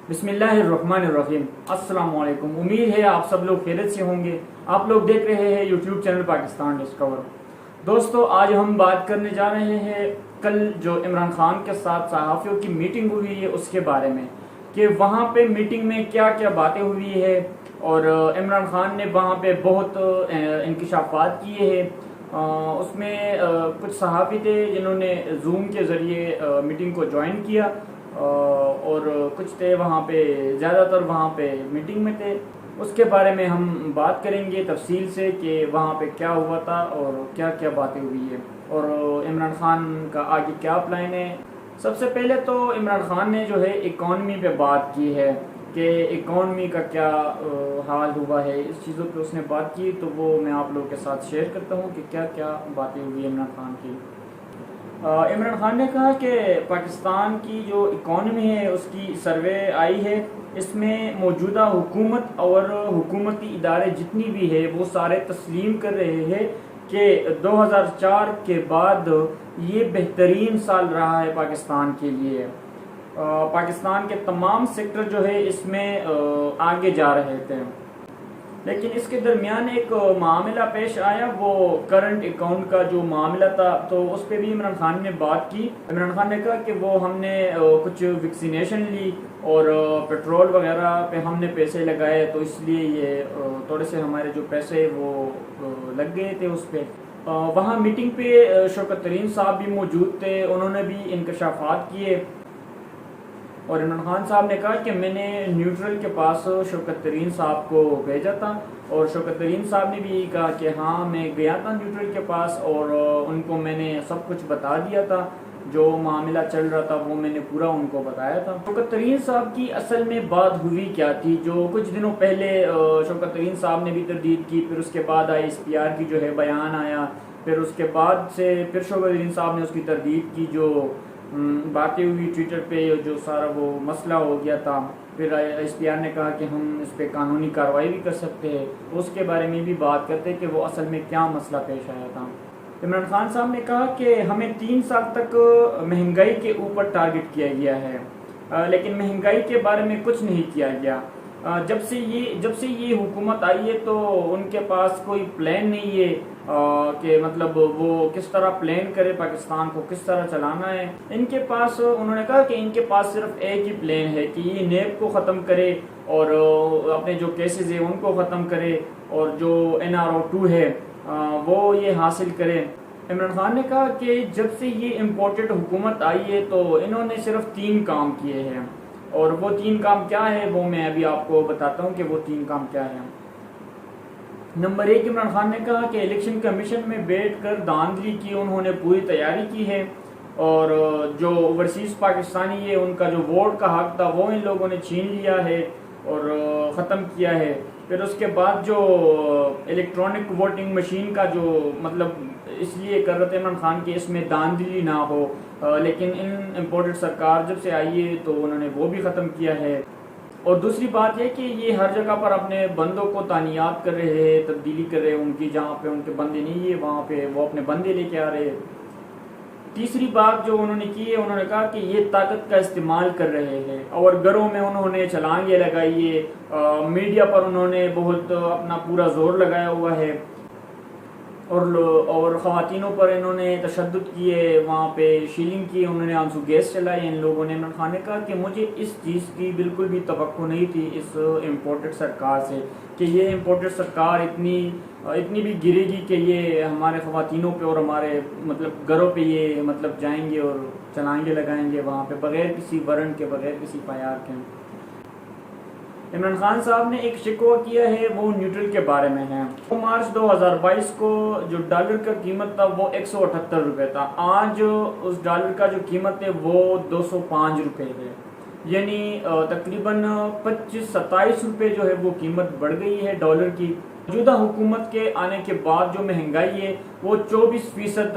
بسم اللہ الرحمن الرحیم۔ السلام علیکم، امید ہے آپ سب لوگ خیریت سے ہوں گے۔ آپ لوگ دیکھ رہے ہیں یوٹیوب چینل پاکستان ڈسکور۔ دوستو، آج ہم بات کرنے جا رہے ہیں کل جو عمران خان کے ساتھ صحافیوں کی میٹنگ ہوئی ہے اس کے بارے میں، کہ وہاں پہ میٹنگ میں کیا کیا باتیں ہوئی ہے اور عمران خان نے وہاں پہ بہت انکشافات کیے ہیں۔ اس میں کچھ صحافی تھے جنہوں نے زوم کے ذریعے میٹنگ کو جوائن کیا، اور کچھ تھے وہاں پہ، زیادہ تر وہاں پہ میٹنگ میں تھے۔ اس کے بارے میں ہم بات کریں گے تفصیل سے کہ وہاں پہ کیا ہوا تھا اور کیا کیا باتیں ہوئی ہے اور عمران خان کا آگے کیا پلان ہے۔ سب سے پہلے تو عمران خان نے جو ہے اکانومی پہ بات کی ہے کہ اکانومی کا کیا حال ہوا ہے، اس چیزوں پہ اس نے بات کی، تو وہ میں آپ لوگوں کے ساتھ شیئر کرتا ہوں کہ کیا کیا باتیں ہوئی عمران خان کی۔ عمران خان نے کہا کہ پاکستان کی جو اکانومی ہے اس کی سروے آئی ہے، اس میں موجودہ حکومت اور حکومتی ادارے جتنی بھی ہے وہ سارے تسلیم کر رہے ہیں کہ 2004 کے بعد یہ بہترین سال رہا ہے پاکستان کے لیے۔ پاکستان کے تمام سیکٹر جو ہے اس میں آگے جا رہے تھے، لیکن اس کے درمیان ایک معاملہ پیش آیا، وہ کرنٹ اکاؤنٹ کا جو معاملہ تھا، تو اس پہ بھی عمران خان نے بات کی۔ عمران خان نے کہا کہ وہ ہم نے کچھ ویکسینیشن لی اور پیٹرول وغیرہ پہ ہم نے پیسے لگائے، تو اس لیے یہ تھوڑے سے ہمارے جو پیسے وہ لگ گئے تھے اس پہ۔ وہاں میٹنگ پہ شوکت ترین صاحب بھی موجود تھے، انہوں نے بھی انکشافات کیے، اور عمران خان صاحب نے کہا کہ میں نے نیوٹرل کے پاس شوکت ترین صاحب کو بھیجا تھا، اور شوکت ترین صاحب نے بھی کہا کہ ہاں میں گیا تھا نیوٹرل کے پاس اور ان کو میں نے سب کچھ بتا دیا تھا، جو معاملہ چل رہا تھا وہ میں نے پورا ان کو بتایا تھا۔ شوکت ترین صاحب کی اصل میں بات ہوئی کیا تھی، جو کچھ دنوں پہلے شوکت ترین صاحب نے بھی تردید کی، پھر اس کے بعد ISPR کی جو ہے بیان آیا، پھر اس کے بعد سے پھر شوکت ترین صاحب نے اس کی تردید کی، جو باتیں ہوئی ٹویٹر پہ، جو سارا وہ مسئلہ ہو گیا تھا۔ پھر ISPR نے کہا کہ ہم اس پہ قانونی کارروائی بھی کر سکتے ہیں، اس کے بارے میں بھی بات کرتے کہ وہ اصل میں کیا مسئلہ پیش آیا تھا۔ عمران خان صاحب نے کہا کہ ہمیں 3 سال تک مہنگائی کے اوپر ٹارگٹ کیا گیا ہے، لیکن مہنگائی کے بارے میں کچھ نہیں کیا گیا۔ جب سے یہ حکومت آئی ہے تو ان کے پاس کوئی پلان نہیں ہے کہ مطلب وہ کس طرح پلان کرے پاکستان کو کس طرح چلانا ہے۔ ان کے پاس، انہوں نے کہا کہ ان کے پاس صرف ایک ہی پلان ہے کہ یہ نیب کو ختم کرے اور اپنے جو کیسز ہیں ان کو ختم کرے، اور جو NRO2 ہے وہ یہ حاصل کرے۔ عمران خان نے کہا کہ جب سے یہ امپورٹڈ حکومت آئی ہے تو انہوں نے صرف 3 کام کیے ہیں، اور وہ 3 کام کیا ہے وہ میں ابھی آپ کو بتاتا ہوں کہ وہ 3 کام کیا ہیں۔ نمبر 1، عمران خان نے کہا کہ الیکشن کمیشن میں بیٹھ کر دھاندلی کی انہوں نے پوری تیاری کی ہے، اور جو اوورسیز پاکستانی ہے ان کا جو ووٹ کا حق تھا وہ ان لوگوں نے چھین لیا ہے اور ختم کیا ہے۔ پھر اس کے بعد جو الیکٹرانک ووٹنگ مشین کا جو مطلب اس لیے کر رہے تھے عمران خان کہ اس میں دھاندلی نہ ہو، لیکن ان امپورٹڈ سرکار جب سے آئی ہے تو انہوں نے وہ بھی ختم کیا ہے۔ اور دوسری بات یہ کہ یہ ہر جگہ پر اپنے بندوں کو تعینات کر رہے ہیں، تبدیلی کر رہے ہیں ان کی، جہاں پہ ان کے بندے نہیں ہے وہاں پہ وہ اپنے بندے لے کے آ رہے ہیں۔ تیسری بات جو انہوں نے کی ہے، انہوں نے کہا کہ یہ طاقت کا استعمال کر رہے ہیں، اور گھروں میں انہوں نے چھلانگیں لگائی ہے، میڈیا پر انہوں نے بہت اپنا پورا زور لگایا ہوا ہے، اور خواتینوں پر انہوں نے تشدد کیے، وہاں پہ شیلنگ کی، انہوں نے آنسو گیس چلائی ان لوگوں نے۔ عمران خان نے کہا کہ مجھے اس چیز کی بالکل بھی توقع نہیں تھی اس امپورٹڈ سرکار سے، کہ یہ امپورٹڈ سرکار اتنی بھی گرے گی کہ یہ ہمارے خواتینوں پہ اور ہمارے مطلب گھروں پہ یہ مطلب جائیں گے اور چلانگے لگائیں گے وہاں پہ بغیر کسی وارنٹ کے، بغیر کسی FIR کے۔ عمران خان صاحب نے ایک شکوہ کیا ہے، وہ نیوٹرل کے بارے میں ہے۔ مارچ 2022 کو جو ڈالر کا قیمت تھا وہ 178 روپے تھا، آج اس ڈالر کا جو قیمت ہے وہ 205 روپے ہے، یعنی تقریباً 25-27 روپے جو ہے وہ قیمت بڑھ گئی ہے ڈالر کی۔ موجودہ حکومت کے آنے کے بعد جو مہنگائی ہے وہ 24%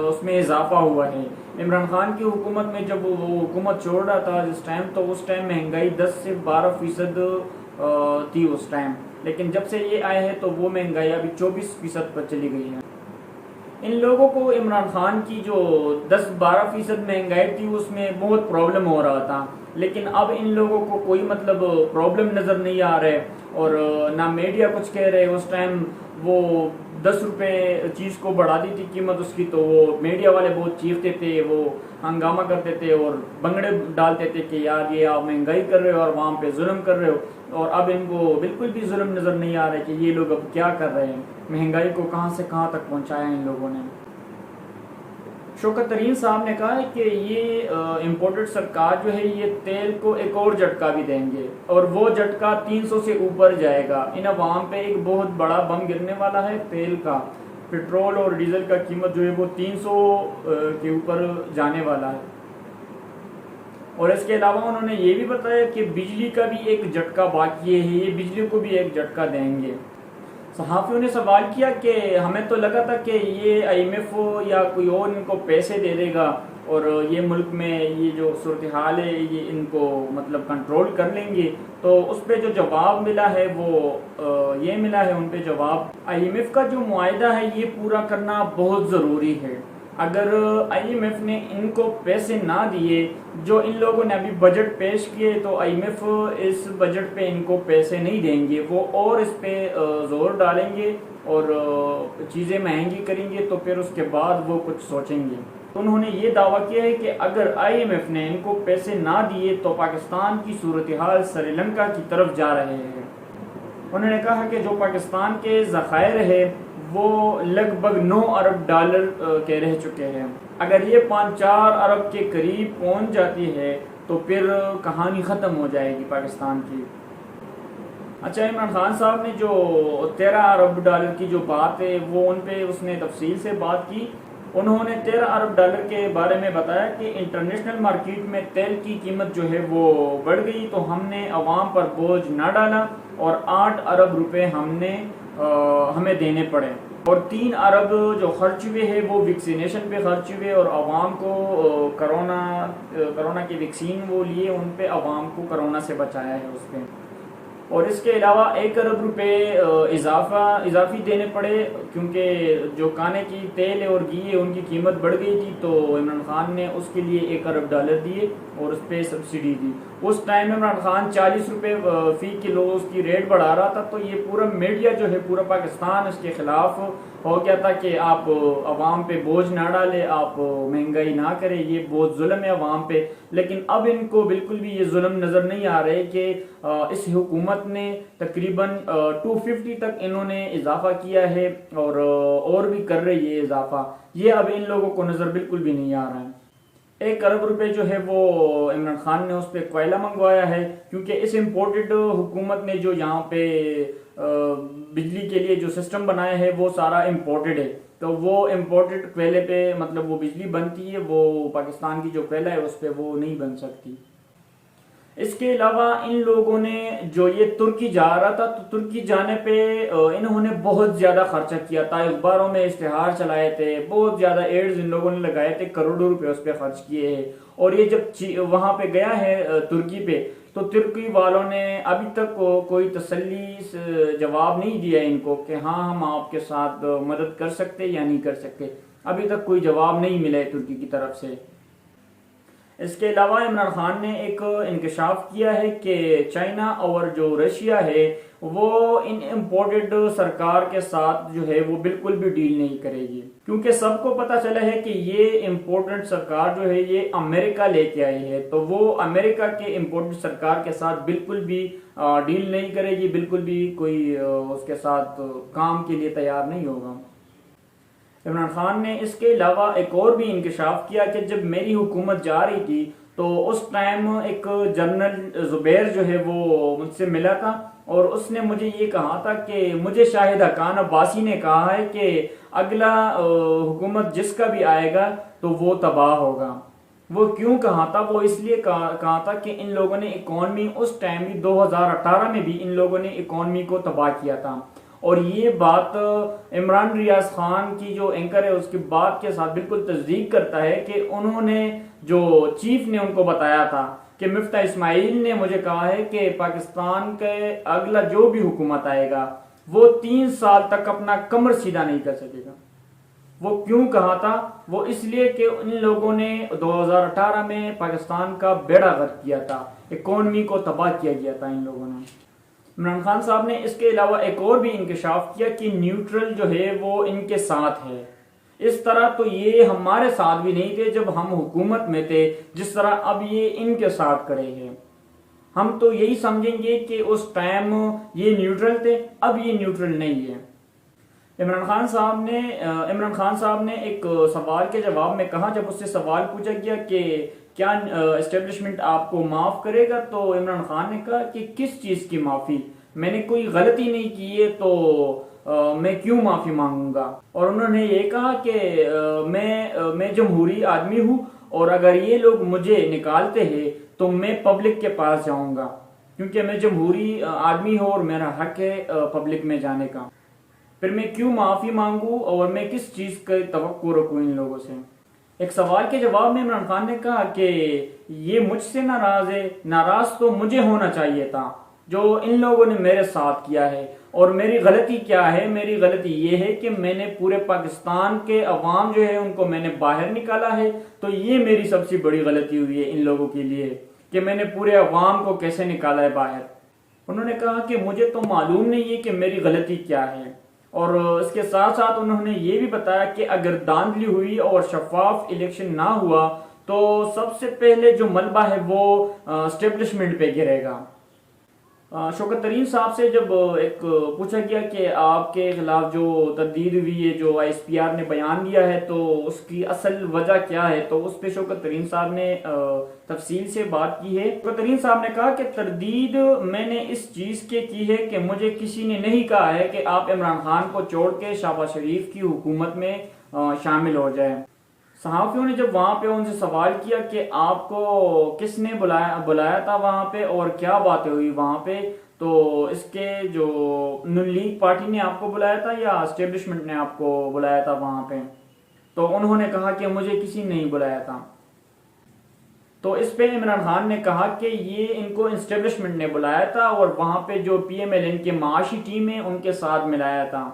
اس میں اضافہ ہوا ہے۔ عمران خان کی حکومت میں جب وہ حکومت چھوڑ رہا تھا جس ٹائم، تو اس ٹائم مہنگائی 10 سے 12% تھی اس ٹائم، لیکن جب سے یہ آئے ہیں تو وہ مہنگائی ابھی 24% پر چلی گئی ہے۔ ان لوگوں کو عمران خان کی جو 10-12% مہنگائی تھی اس میں بہت پرابلم ہو رہا تھا، لیکن اب ان لوگوں کو کوئی مطلب پرابلم نظر نہیں آ رہے، اور نہ میڈیا کچھ کہہ رہے۔ اس ٹائم وہ 10 روپے چیز کو بڑھا دی تھی قیمت اس کی، تو وہ میڈیا والے بہت چیختے تھے، وہ ہنگامہ کرتے تھے اور بنگڑے ڈالتے تھے کہ یار یہ آپ مہنگائی کر رہے ہو اور وہاں پہ ظلم کر رہے ہو، اور اب ان کو بالکل بھی ظلم نظر نہیں آ رہا ہے کہ یہ لوگ اب کیا کر رہے ہیں، مہنگائی کو کہاں سے کہاں تک پہنچایا ان لوگوں نے۔ شوکت ترین صاحب نے کہا ہے کہ یہ امپورٹڈ سرکار جو ہے یہ تیل کو ایک اور جھٹکا بھی دیں گے، اور وہ جھٹکا 300 سے اوپر جائے گا۔ ان عوام پہ ایک بہت بڑا بم گرنے والا ہے تیل کا، پٹرول اور ڈیزل کا قیمت جو ہے وہ 300 کے اوپر جانے والا ہے۔ اور اس کے علاوہ انہوں نے یہ بھی بتایا کہ بجلی کا بھی ایک جھٹکا باقی ہے، یہ بجلی کو بھی ایک جھٹکا دیں گے۔ صحافیوں نے سوال کیا کہ ہمیں تو لگا تھا کہ یہ IMF یا کوئی اور ان کو پیسے دے دے گا اور یہ ملک میں یہ جو صورتحال ہے یہ ان کو مطلب کنٹرول کر لیں گے، تو اس پہ جو جواب ملا ہے وہ یہ ملا ہے ان پہ جواب، IMF کا جو معاہدہ ہے یہ پورا کرنا بہت ضروری ہے۔ اگر IMF نے ان کو پیسے نہ دیے جو ان لوگوں نے ابھی بجٹ پیش کیے، تو IMF اس بجٹ پہ ان کو پیسے نہیں دیں گے، وہ اور اس پہ زور ڈالیں گے اور چیزیں مہنگی کریں گے، تو پھر اس کے بعد وہ کچھ سوچیں گے۔ انہوں نے یہ دعویٰ کیا ہے کہ اگر IMF نے ان کو پیسے نہ دیے تو پاکستان کی صورتحال سری لنکا کی طرف جا رہے ہیں۔ انہوں نے کہا کہ جو پاکستان کے ذخائر ہے وہ لگ بھگ 9 ارب ڈالر کے رہ چکے ہیں، اگر یہ 5-4 ارب کے قریب پہنچ جاتی ہے تو پھر کہانی ختم ہو جائے گی پاکستان کی۔ اچھا، عمران خان صاحب نے جو 13 ارب ڈالر کی جو بات ہے وہ ان پہ اس نے تفصیل سے بات کی۔ انہوں نے 13 ارب ڈالر کے بارے میں بتایا کہ انٹرنیشنل مارکیٹ میں تیل کی قیمت جو ہے وہ بڑھ گئی تو ہم نے عوام پر بوجھ نہ ڈالا اور 8 ارب روپے ہمیں دینے پڑے، اور 3 ارب جو خرچ ہوئے ہیں وہ ویکسینیشن پہ خرچ ہوئے، اور عوام کو کرونا کی ویکسین وہ لیے، ان پہ عوام کو کرونا سے بچایا ہے اس پہ۔ اور اس کے علاوہ 1 ارب روپے اضافی دینے پڑے، کیونکہ جو کھانے کی تیل ہے اور گھی ہے ان کی قیمت بڑھ گئی تھی، تو عمران خان نے اس کے لیے 1 ارب ڈالر دیے اور اس پہ سبسڈی دی۔ اس ٹائم عمران خان 40 روپے فی کلو اس کی ریٹ بڑھا رہا تھا، تو یہ پورا میڈیا جو ہے پورا پاکستان اس کے خلاف ہو گیا تھا کہ آپ عوام پہ بوجھ نہ ڈالے، آپ مہنگائی نہ کریں، یہ بہت ظلم ہے عوام پہ۔ لیکن اب ان کو بالکل بھی یہ ظلم نظر نہیں آ رہے کہ اس حکومت نے تقریباً 250 تک انہوں نے اضافہ کیا ہے، اور بھی کر رہی ہے اضافہ، یہ اب ان لوگوں کو نظر بالکل بھی نہیں آ رہا ہے۔ 1 ارب روپے جو ہے وہ عمران خان نے اس پہ کوئلہ منگوایا ہے، کیونکہ اس امپورٹڈ حکومت نے جو یہاں پہ بجلی کے لیے جو سسٹم بنایا ہے وہ سارا امپورٹڈ ہے، تو وہ امپورٹڈ کوئلے پہ مطلب وہ بجلی بنتی ہے، وہ پاکستان کی جو کوئلہ ہے اس پہ وہ نہیں بن سکتی۔ اس کے علاوہ ان لوگوں نے جو یہ ترکی جا رہا تھا، تو ترکی جانے پہ انہوں نے بہت زیادہ خرچہ کیا تھا، اخباروں میں اشتہار چلائے تھے، بہت زیادہ ایڈز ان لوگوں نے لگائے تھے، کروڑوں روپے اس پہ خرچ کیے ہیں۔ اور یہ جب وہاں پہ گیا ہے ترکی پہ، تو ترکی والوں نے ابھی تک کوئی تسلی جواب نہیں دیا ان کو کہ ہاں ہم آپ کے ساتھ مدد کر سکتے یا نہیں کر سکتے، ابھی تک کوئی جواب نہیں ملا ہے ترکی کی طرف سے۔ اس کے علاوہ عمران خان نے ایک انکشاف کیا ہے کہ چائنا اور جو رشیا ہے وہ ان امپورٹڈ سرکار کے ساتھ جو ہے وہ بالکل بھی ڈیل نہیں کرے گی، کیونکہ سب کو پتہ چلا ہے کہ یہ امپورٹڈ سرکار جو ہے یہ امریکہ لے کے آئی ہے، تو وہ امریکہ کے امپورٹڈ سرکار کے ساتھ بالکل بھی ڈیل نہیں کرے گی، بالکل بھی کوئی اس کے ساتھ کام کے لیے تیار نہیں ہوگا۔ عمران خان نے اس کے علاوہ ایک اور بھی انکشاف کیا کہ جب میری حکومت جا رہی تھی تو اس ٹائم ایک جنرل زبیر جو ہے وہ مجھ سے ملا تھا، اور اس نے مجھے یہ کہا تھا کہ مجھے شاہد حقان عباسی نے کہا ہے کہ اگلا حکومت جس کا بھی آئے گا تو وہ تباہ ہوگا۔ وہ کیوں کہا تھا؟ وہ اس لیے کہا تھا کہ ان لوگوں نے اکانومی اس ٹائم بھی 2018 میں بھی ان لوگوں نے اکانومی کو تباہ کیا تھا، اور یہ بات عمران ریاض خان کی جو اینکر ہے اس کی بات کے ساتھ بالکل تصدیق کرتا ہے کہ انہوں نے جو چیف نے ان کو بتایا تھا کہ مفتاح اسماعیل نے مجھے کہا ہے کہ پاکستان کے اگلا جو بھی حکومت آئے گا وہ 3 سال تک اپنا کمر سیدھا نہیں کر سکے گا، وہ کیوں کہا تھا؟ وہ اس لیے کہ ان لوگوں نے 2018 میں پاکستان کا بیڑا غرق کیا تھا، اکانومی کو تباہ کیا گیا تھا ان لوگوں نے۔ عمران خان صاحب نے اس کے علاوہ ایک اور بھی انکشاف کیا کہ نیوٹرل جو ہے وہ ان کے ساتھ ہے۔ اس طرح تو یہ ہمارے ساتھ بھی نہیں تھے جب ہم حکومت میں تھے، جس طرح اب یہ ان کے ساتھ کھڑے ہیں۔ ہم تو یہی سمجھیں گے کہ اس ٹائم یہ نیوٹرل تھے، اب یہ نیوٹرل نہیں ہے۔ عمران خان صاحب نے ایک سوال کے جواب میں کہا، جب اس سے سوال پوچھا گیا کہ کیا اسٹیبلشمنٹ آپ کو معاف کرے گا، تو عمران خان نے کہا کہ کس چیز کی معافی؟ میں نے کوئی غلطی نہیں کی ہے تو میں کیوں معافی مانگوں گا؟ اور انہوں نے یہ کہا کہ میں جمہوری آدمی ہوں، اور اگر یہ لوگ مجھے نکالتے ہیں تو میں پبلک کے پاس جاؤں گا، کیونکہ میں جمہوری آدمی ہوں اور میرا حق ہے پبلک میں جانے کا۔ پھر میں کیوں معافی مانگوں اور میں کس چیز کا توقع رکھوں ان لوگوں سے؟ ایک سوال کے جواب میں عمران خان نے کہا کہ یہ مجھ سے ناراض ہے، ناراض تو مجھے ہونا چاہیے تھا جو ان لوگوں نے میرے ساتھ کیا ہے۔ اور میری غلطی کیا ہے؟ میری غلطی یہ ہے کہ میں نے پورے پاکستان کے عوام جو ہے ان کو میں نے باہر نکالا ہے، تو یہ میری سب سے بڑی غلطی ہوئی ہے ان لوگوں کے لیے کہ میں نے پورے عوام کو کیسے نکالا ہے باہر۔ انہوں نے کہا کہ مجھے تو معلوم نہیں ہے کہ میری غلطی کیا ہے، اور اس کے ساتھ ساتھ انہوں نے یہ بھی بتایا کہ اگر دھاندلی ہوئی اور شفاف الیکشن نہ ہوا تو سب سے پہلے جو ملبہ ہے وہ اسٹیبلشمنٹ پہ گرے گا۔ شوکت ترین صاحب سے جب ایک پوچھا گیا کہ آپ کے خلاف جو تردید ہوئی ہے، جو آئی ایس پی آر نے بیان دیا ہے، تو اس کی اصل وجہ کیا ہے، تو اس پہ شوکت ترین صاحب نے تفصیل سے بات کی ہے۔ شوکت ترین صاحب نے کہا کہ تردید میں نے اس چیز کے کی ہے کہ مجھے کسی نے نہیں کہا ہے کہ آپ عمران خان کو چھوڑ کے شہباز شریف کی حکومت میں شامل ہو جائیں۔ صحافیوں نے جب وہاں پہ ان سے سوال کیا کہ آپ کو کس نے بلایا تھا وہاں پہ اور کیا باتیں ہوئی وہاں پہ، تو اس کے جو نون لیگ پارٹی نے آپ کو بلایا تھا یا اسٹیبلشمنٹ نے آپ کو بلایا تھا وہاں پہ، تو انہوں نے کہا کہ مجھے کسی نے نہیں بلایا تھا۔ تو اس پہ عمران خان نے کہا کہ یہ ان کو اسٹیبلشمنٹ نے بلایا تھا اور وہاں پہ جو پی ایم ایل این کے معاشی ٹیم ہے ان کے ساتھ ملایا تھا۔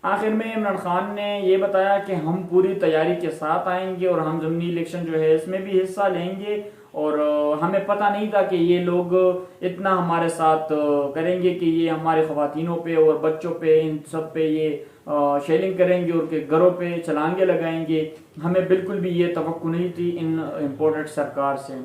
آخر میں عمران خان نے یہ بتایا کہ ہم پوری تیاری کے ساتھ آئیں گے اور ہم ضمنی الیکشن جو ہے اس میں بھی حصہ لیں گے، اور ہمیں پتہ نہیں تھا کہ یہ لوگ اتنا ہمارے ساتھ کریں گے کہ یہ ہمارے خواتینوں پہ اور بچوں پہ ان سب پہ یہ شیلنگ کریں گے اور کہ گھروں پہ چھلانگے لگائیں گے۔ ہمیں بالکل بھی یہ توقع نہیں تھی ان امپورٹڈ سرکار سے۔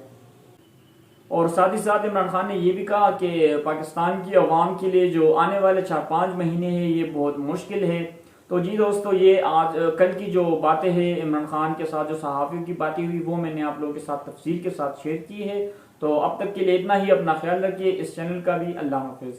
اور ساتھ ہی ساتھ عمران خان نے یہ بھی کہا کہ پاکستان کی عوام کے لیے جو آنے والے 4-5 مہینے ہیں یہ بہت مشکل ہے۔ تو جی دوستو، یہ آج کل کی جو باتیں ہیں عمران خان کے ساتھ جو صحافیوں کی باتیں ہوئی وہ میں نے آپ لوگوں کے ساتھ تفصیل کے ساتھ شیئر کی ہے۔ تو اب تک کے لیے اتنا ہی، اپنا خیال رکھیے، اس چینل کا بھی۔ اللہ حافظ۔